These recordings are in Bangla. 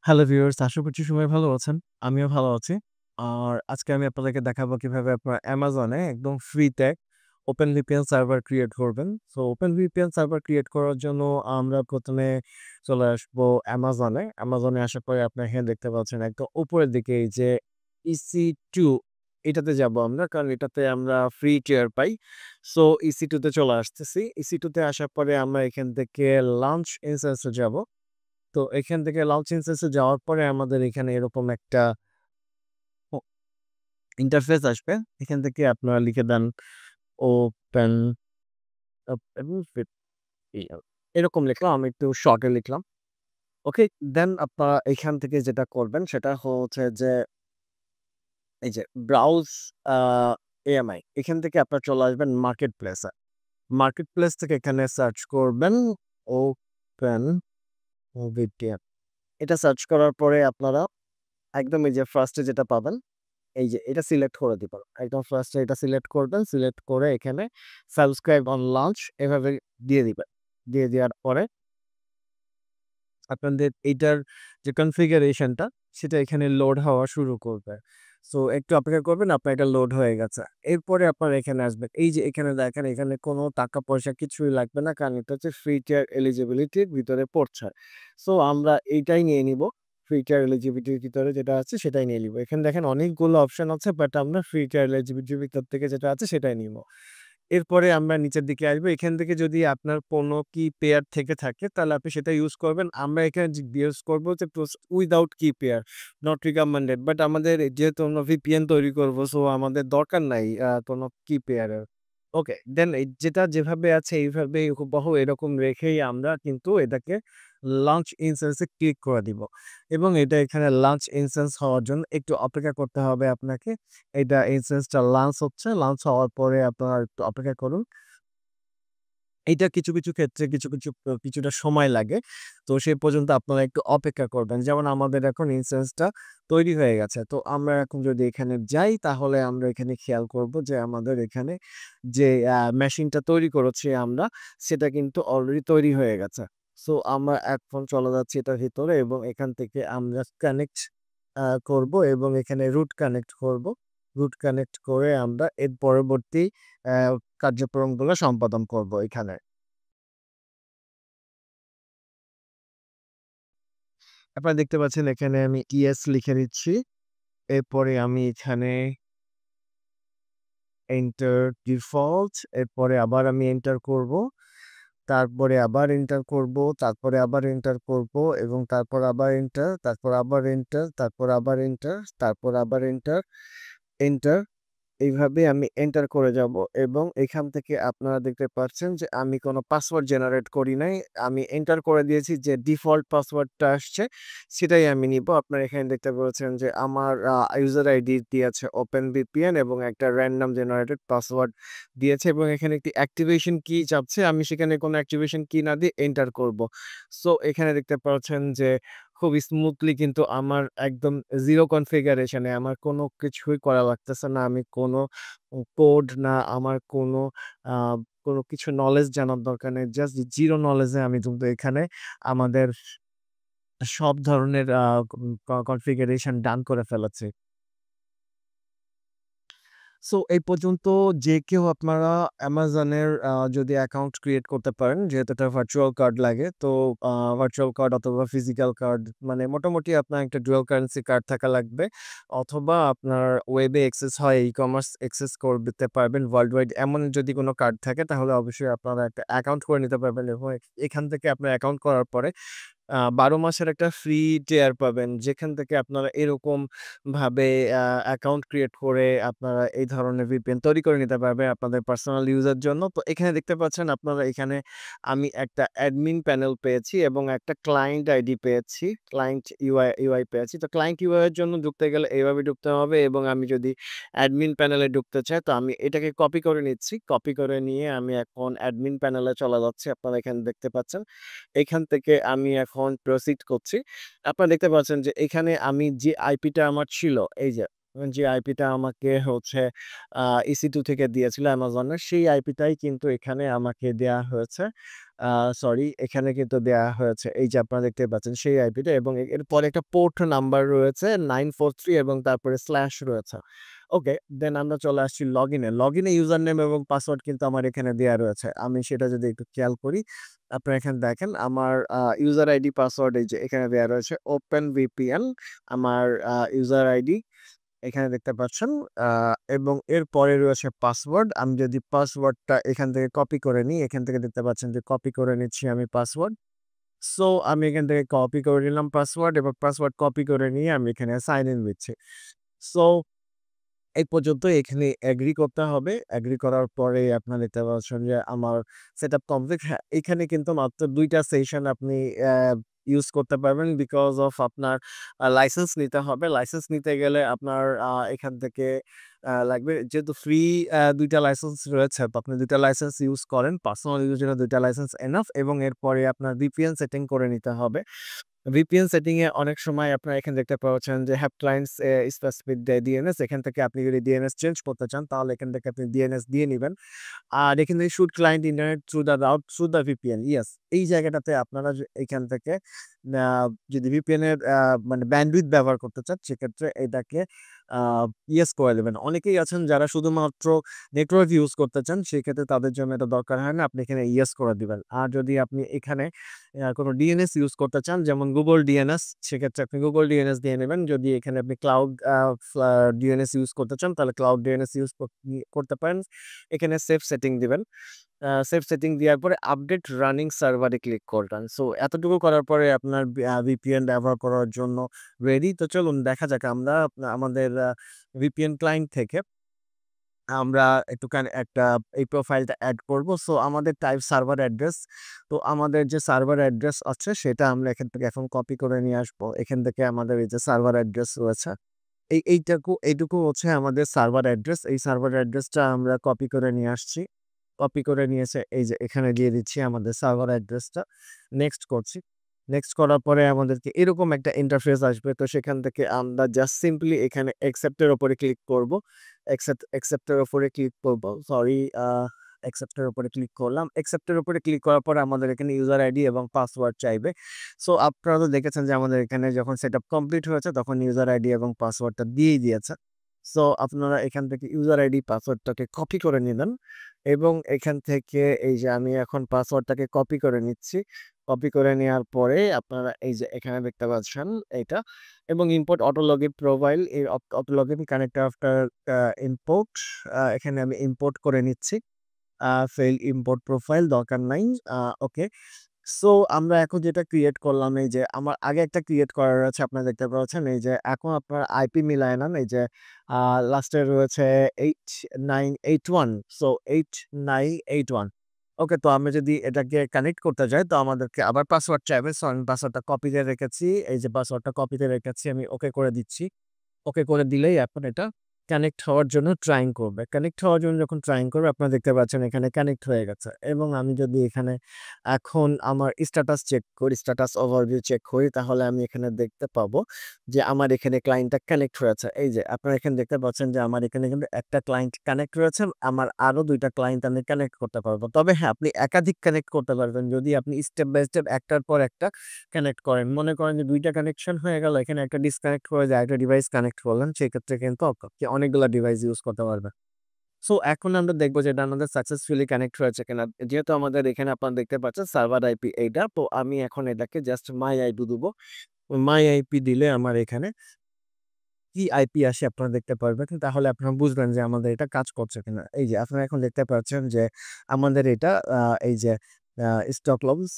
হ্যালো ভিউয়ার্স, আশা করছি সবাই ভালো আছেন। আমিও ভালো আছি। আর আজকে আমি আপনাদেরকে দেখাবো কিভাবে আপনারা Amazon এ একদম ফ্রিতে ওপেন VPN সার্ভার ক্রিয়েট করবেন। So open VPN server create করার জন্য আমরা ১ম এ চলে আসবো Amazon এ। Amazon এ আসার পরে আপনি এখানে দেখতে পাচ্ছেন একদম উপরের দিকে এই যে EC2 এটাতে যাবো আমরা। কারণ এটাতে আমরা ফ্রি টিয়ার পাই। সো EC2 তে চলে আসতেছি। EC2 তে আসার পরে আমরা এখান থেকে লঞ্চ ইনস্ট্যান্স এ যাবো। তো এখান থেকে লাউড সেন্সেস এ যাওয়ার পরে আমাদের এখানে এরকম একটা ও ইন্টারফেস আসবে। এখান থেকে আপনারা লিখে দেন ওপেন এবং এরকম লিখলাম। আমি একটু শর্ট এ লিখলাম। ওকে? দেন আপনারা এখান থেকে যেটা করবেন সেটা হচ্ছে যে এই যে ব্রাউজ আ AMI এখান থেকে আপনারা চলে আসবেন মার্কেট প্লেস এ। মার্কেট প্লেস থেকে এখানে সার্চ করবেন ওপেন VPN। এটা সার্চ করার পরে আপনারা একদম এই যে ফার্স্ট এ যেটা পাবেন এই যে এটা সিলেক্ট করে দিবেন। একদম ফার্স্ট এ এটা সিলেক্ট করবেন। সিলেক্ট করে এখানে সাবস্ক্রাইব অন লঞ্চ এভাবে দিয়ে দিবেন। দিয়ে দেওয়ার পরে আপনাদের এইটার যে কনফিগারেশনটা সেটা এখানে লোড হওয়া শুরু করবে। সো একটু অপেক্ষা করবেন, আপনার এটা লোড হয়ে গেছে। এরপরে আপনারা এখানে আসবেন। এই যে এখানে দেখেন এখানে কোনো টাকা-পয়সা কিছুই লাগবে না। কারণ এটা হচ্ছে ফ্রি টিয়ার এলিজিবিলিটির ভিতরে পড়ছে। সো আমরা এইটাই নিয়ে নিবো। ফ্রি টিয়ার এলিজিবিলিটির ভিতরে যেটা আছে সেটাই নিয়ে নিবো। এখানে দেখেন অনেকগুলো অপশন আছে বাট আমরা ফ্রি টিয়ার এলিজিবিলিটির ভিতর থেকে যেটা আছে সেটাই নিবো। এরপরে আমরা নিচের দিকে আসবো। এখান থেকে যদি আপনার কোনো কি পেয়ার থেকে থাকে তাহলে আপনি সেটা ইউজ করবেন। আমরা এখানে ইউজ করবো যে উইথআউট কি পেয়ার, নট রিকমেন্ডেড। বাট আমাদের যেহেতু আমরা VPN তৈরি করবো সো আমাদের দরকার নাই কোনো কি পেয়ারের। ওকে, দেন যেটা যেভাবে আছে এইভাবেই হুবহু এরকম রেখেই আমরা কিন্তু এটাকে লঞ্চ ইনস্ট্যান্স এ ক্লিক করে দিব। এবং এটা এখানে লঞ্চ ইনস্ট্যান্স হওয়ার জন্য একটু অপেক্ষা করতে হবে আপনাকে। এটা ইনস্ট্যান্সটা লঞ্চ হচ্ছে। লঞ্চ হওয়ার পরে আপনারা একটু অপেক্ষা করুন। এইটা কিছু ক্ষেত্রে কিছুটা সময় লাগে। তো সে পর্যন্ত আপনারা একটু অপেক্ষা করবেন। যেমন আমাদের এখন ইনস্ট্যান্সটা তৈরি হয়ে গেছে। তো আমরা এখন যদি এখানে যাই তাহলে আমরা এখানে খেয়াল করব যে আমাদের এখানে যে মেশিনটা তৈরি করেছি আমরা সেটা কিন্তু অলরেডি তৈরি হয়ে গেছে। সো আমরা এখন চলে যাচ্ছি এটার ভিতরে এবং এখান থেকে আমরা কানেক্ট করব এবং এখানে রুট কানেক্ট করব। রুট কানেক্ট করে আমরা এর পরবর্তী অ্যা কার্যক্রমগুলো সম্পাদন করব এখানে। আপনারা দেখতে পাচ্ছেন এখানে আমি ইয়েস লিখে নিচ্ছি। এরপরে আমি এখানে এন্টার ডিফল্ট এরপরে আবার আমি এন্টার করব। তারপরে আবার এন্টার করব, তারপরে আবার এন্টার করব এবং তারপর আবার এন্টার, তারপর আবার এন্টার, তারপর আবার এন্টার, তারপর আবার এন্টার, এন্টার। এইভাবে আমি এন্টার করে যাব এবং এখান থেকে আপনারা দেখতে পাচ্ছেন যে আমি কোনো পাসওয়ার্ড জেনারেট করি নাই। আমি এন্টার করে দিয়েছি যে ডিফল্ট পাসওয়ার্ডটা আসছে সেটাই আমি নিবো। আপনারা এখানে দেখতে পাচ্ছেন যে আমার ইউজার আইডি দিয়েছে ওপেনভিপিএন এবং একটা র‍্যান্ডম জেনারেটেড পাসওয়ার্ড দিয়েছে এবং এখানে একটি অ্যাক্টিভেশন কি চাচ্ছে। আমি সেখানে কোনো অ্যাক্টিভেশন কি না দিয়ে এন্টার করব। সো এখানে দেখতে পাচ্ছেন যে খুব স্মুথলি কিন্তু আমার একদম 0 কনফিগারেশন এ আমার কোনো কিছুই করা লাগতেছে না। আমি কোনো কোড না আমার আ কোনো কিছু নলেজ জানার দরকার নেই। জাস্ট 0 নলেজ এ আমি কিন্তু এখানে আমাদের সব ধরনের কনফিগারেশন ডান করে ফেলেছি। সো এই পর্যন্ত যে কেউ আপনারা Amazon এর যদি অ্যাকাউন্ট ক্রিয়েট করতে পারেন, যেহেতু এটা ভার্চুয়াল কার্ড লাগে। তো আ ভার্চুয়াল কার্ড অথবা ফিজিক্যাল কার্ড মানে মোটামুটি আপনার একটা ডুয়াল কারেন্সি কার্ড থাকা লাগবে। অথবা আপনার ওয়েবে অ্যাক্সেস হয়, ই-কমার্স অ্যাক্সেস করতে পারবেন ওয়ার্লড ওয়াইড। এমন যদি কোনো কার্ড থাকে তাহলে অবশ্যই আপনারা একটা অ্যাকাউন্ট করে নিতে পারবেন এবং এখান থেকে আপনার অ্যাকাউন্ট করার পরে ১২ মাসের একটা ফ্রি টিয়ার পাবেন। যেখান থেকে আপনারা এরকম ভাবে অ্যাকাউন্ট ক্রিয়েট করে আপনারা এই ধরনের VPN তৈরি করে নিতে পারবেন আপনাদের পার্সোনাল ইউজের জন্য। তো এখানে দেখতে পাচ্ছেন আপনারা এখানে আমি একটা অ্যাডমিন প্যানেল পেয়েছি এবং একটা ক্লায়েন্ট আইডি পেয়েছি। ক্লায়েন্ট UI পেয়েছি। তো ক্লায়েন্ট UI এর জন্য ঢুকতে গেলে এভাবে ঢুকতে হবে এবং আমি যদি অ্যাডমিন প্যানেলে ঢুকতে চাই তো আমি এটাকে কপি করে নিচ্ছি। কপি করে নিয়ে আমি এখন অ্যাডমিন প্যানেলে চলে যাচ্ছি। আপনারা এখানে দেখতে পাচ্ছেন। এখান থেকে আমি এখন প্রসিড করছি। আপনারা দেখতে পাচ্ছেন যে এখানে আমি যে আইপিটা আমার ছিল, এই যে আইপিটা আমাকে হচ্ছে আ EC2 থেকে দিয়েছিল Amazon এর, সেই আইপিটাই কিন্তু এখানে আমাকে দেয়া হয়েছে। সরি এখানে কিন্তু দেয়া হয়েছে এই যে আপনারা দেখতে পাচ্ছেন সেই আইপিটা এবং এরপরে একটা পোর্ট নাম্বার রয়েছে 943 এবং তারপরে স্ল্যাশ রয়েছে। ওকে, দেন আমরা চলে আসছি লগইনে। লগইনে ইউজার নেম এবং পাসওয়ার্ড কিন্তু আমার এখানে দেয়া রয়েছে। আমি সেটা যদি একটু খেয়াল করি, আপনারা এখানে দেখেন আমার ইউজার আইডি পাসওয়ার্ড এই যে এখানে দেয়া রয়েছে ওপেন ভিপিএন আমার ইউজার আইডি এখানে দেখতে পাচ্ছেন আ এবং এরপরে রয়েছে পাসওয়ার্ড। আমি যদি পাসওয়ার্ডটা এখান থেকে কপি করে নিই, এখান থেকে দেখতে পাচ্ছেন যে কপি করে নিচ্ছি আমি পাসওয়ার্ড। সো আমি এখান থেকে কপি করে নিলাম পাসওয়ার্ড এবং পাসওয়ার্ড কপি করে নিয়ে আমি এখানে সাইন ইন দিচ্ছি। সো এই পর্যন্ত এখানে এগ্রি করতে হবে। এগ্রি করার পরে আপনারা দেখতে পাচ্ছেন যে আমার সেটআপ কমপ্লিট। হ্যাঁ, এখানে কিন্তু মাত্র ২ টা সেশন আপনি ইউজ করতে পারবেন বিকজ অফ আপনার লাইসেন্স নিতে হবে। লাইসেন্স নিতে গেলে আপনার এখান থেকে লাগবে যেহেতু ফ্রি ২ টা লাইসেন্স রয়েছে। তো আপনি ২ টা লাইসেন্স ইউজ করেন। পার্সোনাল ইউজের জন্য ২ টা লাইসেন্স এনাফ এবং এরপরে আপনার VPN সেটিং করে নিতে হবে। VPN সেটিং এ অনেক সময় আপনারা এখানে দেখতে পাচ্ছেন যে হ্যাভ ক্লায়েন্টস স্পেসিফিক ডিএনএস এখান থেকে আপনি যদি ডিএনএস চেঞ্জ করতে চান তাহলে এখান থেকে আপনি ডিএনএস দিয়ে নিবেন। আর এখানে should client internet through the route through the VPN yes এই জায়গাটাতে আপনারা এখান থেকে আ যদি VPN এর মানে ব্যান্ডউইথ ব্যবহার করতে চান সেক্ষেত্রে এটাকে আ ইয়েস করে দিবেন। অনেকেই আছেন যারা শুধুমাত্র নেটওয়ার্ক ইউজ করতে চান সেক্ষেত্রে তাদের জন্য এটা দরকার হয় না। আপনি এখানে ইয়েস করে দিবেন। আর যদি আপনি এখানে কোনো ডিএনএস ইউজ করতে চান যেমন Google ডিএনএস সেক্ষেত্রে আপনি Google ডিএনএস দিয়ে নেবেন। যদি এখানে আপনি ক্লাউড ডিএনএস ইউজ করতে চান তাহলে ক্লাউড ডিএনএস ইউজ করতে পারেন। এখানে সেভ সেটিং দিবেন। সেভ সেটিং দেওয়ার পরে আপডেট রানিং সার্ভারে ক্লিক করবেন। সো এতটুকু করার পরে আপনার VPN ব্যবহার করার জন্য রেডি। তো চলুন দেখা যাক আমরা আমাদের VPN ক্লায়েন্ট থেকে আমরা একটুখানি একটা এই প্রোফাইলটা এড করব। সো আমাদের টাইপ সার্ভার অ্যাড্রেস। তো আমাদের যে সার্ভার অ্যাড্রেস আছে সেটা আমরা এখান থেকে এখন কপি করে নিয়ে আসবো। এখান থেকে আমাদের এই যে সার্ভার অ্যাড্রেস রয়েছে। এইটুকু হচ্ছে আমাদের সার্ভার অ্যাড্রেস। এই সার্ভার অ্যাড্রেসটা আমরা কপি করে নিয়ে আসছি। কপি করে নিয়ে এসে এই যে এখানে দিয়ে দিচ্ছি আমাদের সার্ভার অ্যাড্রেসটা। নেক্সট করছি। নেক্সট করার পরে আমাদেরকে এরকম একটা ইন্টারফেস আসবে। তো সেখান থেকে আমরা জাস্ট সিম্পলি এখানে অ্যাকসেপ্ট এর উপরে ক্লিক করব। অ্যাকসেপ্ট এর উপরে ক্লিক করব। সরি অ্যাকসেপ্ট এর উপরে ক্লিক করলাম। অ্যাকসেপ্ট এর উপরে ক্লিক করার পরে আমাদের এখানে ইউজার আইডি এবং পাসওয়ার্ড চাইবে। সো আপনারা তো দেখেছেন যে আমাদের এখানে যখন সেটআপ কমপ্লিট হয়েছে তখন ইউজার আইডি এবং পাসওয়ার্ডটা দিয়েই দিয়েছে। সো আপনারা এখান থেকে ইউজার আইডি পাসওয়ার্ডটাকে কপি করে নিবেন এবং এখান থেকে এই যে আমি এখন পাসওয়ার্ডটাকে কপি করে নিচ্ছি। কপি করে নেওয়ার পরে আপনারা এই যে এখানে দেখতে পাচ্ছেন এইটা এবং ইম্পোর্ট অটো লগইন প্রোফাইল এই auto login connect after import এখানে আমি ইম্পোর্ট করে নিচ্ছি। ফেইল ইম্পোর্ট প্রোফাইল দরকার নাই। ওকে। সো আমরা এখন যেটা ক্রিয়েট করলাম এই যে আমার আগে একটা ক্রিয়েট করার আছে আপনারা দেখতে পাচ্ছেন এই যে এখন আপনার আইপি মিলায় নেন এই যে লাস্টে রয়েছে 8981 সো 8981 ওকে তো আমি যদি এটাকে কানেক্ট করতে যাই তো আমাদেরকে আবার পাসওয়ার্ড চাইবে সো আমি পাসওয়ার্ডটা কপিতে রেখেছি এই যে পাসওয়ার্ডটা কপিতে রেখেছি আমি ওকে করে দিচ্ছি ওকে করে দিলেই এখন এটা কানেক্ট হওয়ার জন্য ট্রাইং করবে। কানেক্ট হওয়ার জন্য যখন ট্রাইং করবে আপনারা দেখতে পাচ্ছেন এখানে কানেক্ট হয়ে গেছে এবং আমি যদি এখানে এখন আমার স্ট্যাটাস চেক করি, স্ট্যাটাস ওভারভিউ চেক করি তাহলে আমি এখানে দেখতে পাবো যে আমার এখানে ক্লায়েন্টটা কানেক্ট হয়েছে। এই যে আপনারা এখানে দেখতে পাচ্ছেন যে আমার এখানে কিন্তু একটা ক্লায়েন্ট কানেক্ট হয়েছে। আমার আরো ২ টা ক্লায়েন্ট আমি কানেক্ট করতে পারবো। তবে হ্যাঁ, আপনি একাধিক কানেক্ট করতে পারবেন যদি আপনি স্টেপ বাই স্টেপ একটার পর একটা কানেক্ট করেন। মনে করেন যে ২ টা কানেকশন হয়ে গেল, এখানে একটা ডিসকানেক্ট হয়ে যায়, একটা ডিভাইস কানেক্ট করলেন, সেক্ষেত্রে কিন্তু আপনি অনেকগুলা ডিভাইস ইউজ করতে পারবেন। সো এখন আমরা দেখব যে এটা আমাদের সাকসেসফুলি কানেক্ট হয়েছে কিনা। যেহেতু আমাদের এখানে আপনারা দেখতে পাচ্ছেন সার্ভার আইপি এইটা। তো আমি এখন এটাকে জাস্ট মাই আইপি দিব। মাই আইপি দিলে আমার এখানে কি আইপি আসে আপনারা দেখতে পারবেন। তাহলে আপনারা বুঝবেন যে আমাদের এটা কাজ করছে কিনা। এই যে আপনারা এখন দেখতে পাচ্ছেন যে আমাদের এটা এই যে আ স্টকহোলমস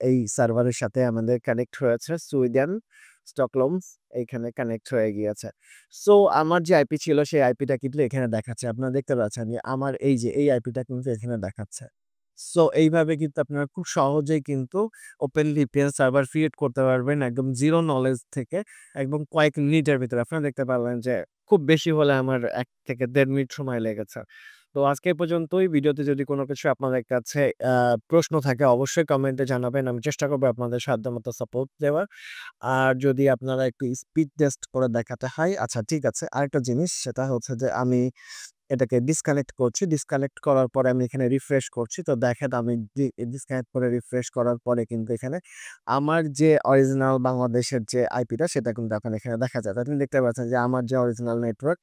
এই সার্ভারের সাথে আমাদের কানেক্ট হয়েছে। সুইডেন, স্টকহোলমস এইখানে কানেক্ট হয়ে গিয়েছে। সো আমার যে আইপি ছিল সেই আইপিটা কিন্তু এখানে দেখাচ্ছে। আপনারা দেখতে পাচ্ছেন যে আমার এই যে এই আইপিটা কিন্তু এখানে দেখাচ্ছে। সো এইভাবে কিন্তু আপনারা খুব সহজেই কিন্তু ওপেন ভিপিএন সার্ভার ক্রিয়েট করতে পারবেন একদম জিরো নলেজ থেকে একদম কয়েক মিনিটের ভিতরে। আপনারা দেখতে পারবেন যে খুব বেশি হলে আমার ১ থেকে ১.৫ মিনিট সময় লেগেছে। তো আজকে এ পর্যন্তই। ভিডিওতে যদি কোনো কিছু আপনাদের কাছে আ প্রশ্ন থাকে অবশ্যই কমেন্টে জানাবেন। আমি চেষ্টা করব আপনাদের সাধ্যমতো সাপোর্ট দেওয়ার। আর যদি আপনারা একটু স্পিড টেস্ট করে দেখাতে হয় আচ্ছা ঠিক আছে। আরেকটা জিনিস সেটা হচ্ছে যে আমি এটাকে ডিসকানেক্ট করছি। ডিসকানেক্ট করার পরে আমি এখানে রিফ্রেশ করছি। তো দেখেন আমি ডিসকানেক্ট করে রিফ্রেশ করার পরে কিন্তু এখানে আমার যে অরিজিনাল বাংলাদেশের যে আইপিটা সেটা কিন্তু এখন এখানে দেখা যায়। তো আপনি দেখতে পাচ্ছেন যে আমার যে অরিজিনাল নেটওয়ার্ক